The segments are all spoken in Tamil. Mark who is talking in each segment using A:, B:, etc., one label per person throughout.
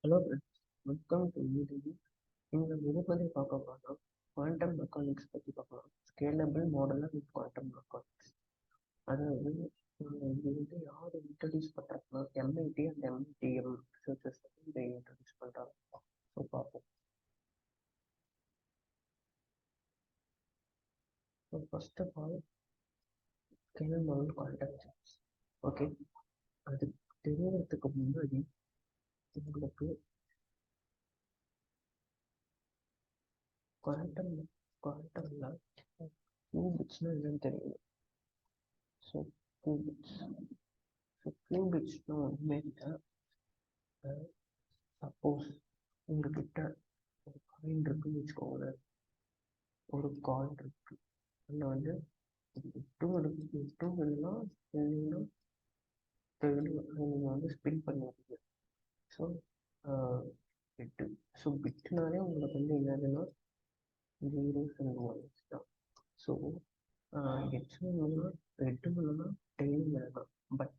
A: Hello friends, welcome to YouTube. இந்த இதை பற்றி பார்க்க போனால் குவாண்டம் மெக்கானிக்ஸ் பற்றி பார்க்கலாம். Scalable modular with quantum mechanics. அதாவது இது யார் இன்ட்ரடியூஸ் பண்ணுறாங்கன்னா எம்ஐடி அண்ட் எம்ஐடிஎம் ரிசர்ச்சர்ஸ் இதை இன்ட்ரடியூஸ் பண்ணுறாங்க. ஸோ பார்ப்போம். So first of all scalable model quantum chips. Okay, அது தெரியறதுக்கு முன்னாடி உங்களுக்கு குவாண்டம்ல கியூபிட்ஸ்னால் என்னன்னு தெரியும். ஸோ கியூபிட்ஸ் கியூபிட்ஸ்னா ஒன்றுமே இல்லை. சப்போஸ் உங்ககிட்ட ஒரு காயின் இருக்குன்னு வச்சுக்கோங்களேன். ஒரு காயின் இருக்கு, அதில் வந்து எட்டு வேணும்னா நீங்கள் வந்து ஸ்பின் பண்ணுவீங்க. ஸோ 8. ஸோ பிட்னாலே உங்களுக்கு வந்து என்னதுன்னா 0s and 1s தான். ஸோ எக்ஸும் வேணாம், ரெட்டும் வேணாம், டெய்லும் வேணாம். பட்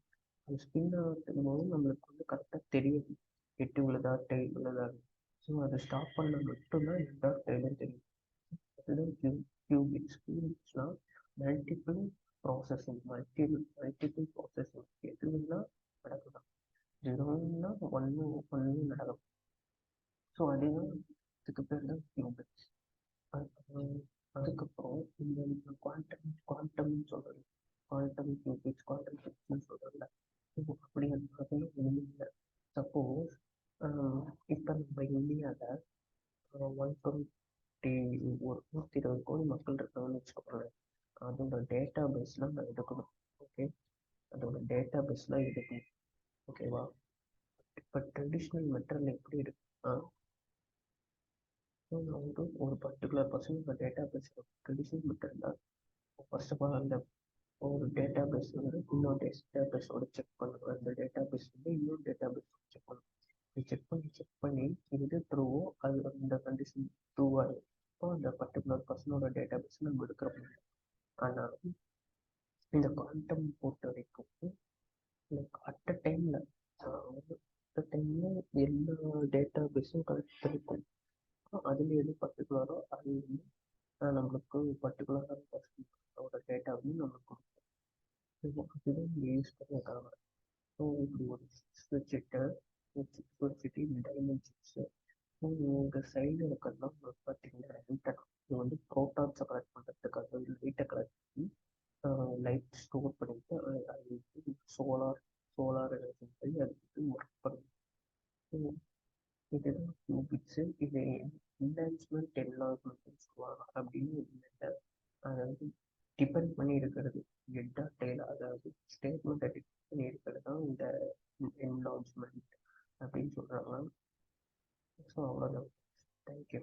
A: அது ஸ்பின் ஆகிறதுக்கு போது நம்மளுக்கு வந்து கரெக்டாக தெரியும் 8 உள்ளதா டெய்ல் உள்ளதா. ஸோ அதை ஸ்டாப் பண்ண மட்டும்தான் எட் ஆஃப் டெய்லும் தெரியும். அதுதான் கியூபிட்ஸ்னால் மல்டிபிள் ப்ராசஸிங். மல்டிபிள் ப்ராசஸிங் எது வேணால் நடக்கலாம். 0ன்னா ஒன்று நடக்கும். ஸோ அதுதான் இதுக்கு பேர் தான் கியூபிட்ஸ். அதுக்கப்புறம் இந்த குவாண்டம்னு சொல்கிறது, குவாண்டம் கியூபிட்ஸ், குவாண்டம் சிப்ஸ்ன்னு சொல்கிறதில்ல. அப்படி அதெல்லாம் ஒன்றும் இல்லை. சப்போஸ் இப்போ நம்ம இந்தியாவில் 120 கோடி மக்கள் இருக்காங்கன்னு வச்சுக்கோங்களேன். அதோட டேட்டா பேஸ்லாம் நான் எடுக்கணும். ஓகே, அதோட டேட்டா பேஸ்லாம் எடுக்கணும். ஓகேவா? இப்போ ட்ரெடிஷ்னல் மெட்டரில் எப்படி இருக்குன்னா, நான் வந்து ஒரு பர்டிகுலர் பர்சனோட டேட்டா பேஸ் ட்ரெடிஷ்னல் மெட்டரில் ஃபர்ஸ்ட் ஆஃப் ஆல் அந்த ஒரு டேட்டா பேஸ் வந்து இன்னொரு டேட்டா பேஸோட செக் பண்ணுவேன். அந்த டேட்டா பேஸ் வந்து இன்னொரு டேட்டா பேஸோட செக் பண்ணுவேன். செக் பண்ணி இது ட்ரூவோ அது அந்த கண்டிஷன் ட்ரூவாக இருக்கும். இப்போ அந்த பர்டிகுலர் பர்சனோட டேட்டா பேஸ் நம்ம எடுக்கிற முடியும். ஆனால் இந்த குவாண்டம் பொறுத்த வரைக்கும் லைக் அட் அ டைமில் எல்லா டேட்டா பேஸும் கலெக்ட் இருக்கும். அதில் எது பர்டிகுலரோ அது வந்து நம்மளுக்கு பர்டிகுலரான பர்சனோட டேட்டா வந்து நம்மளுக்கு கொடுக்கும். அதுதான் இங்கே யூஸ் பண்ணியிருக்காங்க. ஸோ இப்படி ஒரு சிக்ஸ் வச்சுட்டு இந்த டைமண்ட் சிக்ஸு உங்கள் சைடு இருக்கிறதுலாம் உங்களுக்கு பார்த்தீங்கன்னா இது வந்து ப்ரோட்டான்ஸை கலெக்ட் பண்ணுறதுக்காக லைட்டை கலெக்ட் பண்ணி லைட் ஸ்டோர் பண்ணிட்டு அது வந்து சோலார் எனர்ஜி சொல்லி அது வந்து ஒர்க் பண்ணும். ஸோ இதுதான் கியூபிட்ஸு. இது என்ஹான்ஸ்மெண்ட் என்லார்ஜ்மெண்ட்னு சொல்லுவாங்க. அப்படின்னு இல்லை, அதாவது டிபெண்ட் பண்ணி இருக்கிறது ஹெட்டா டெய்ல், அதாவது ஸ்டேட்மெண்ட்டை டிபெண்ட் பண்ணி இருக்கிறது தான் இந்த என்லார்ஜ்மெண்ட் அப்படின்னு சொல்கிறாங்க. ஸோ அவ்வளோதான். தேங்க்யூ.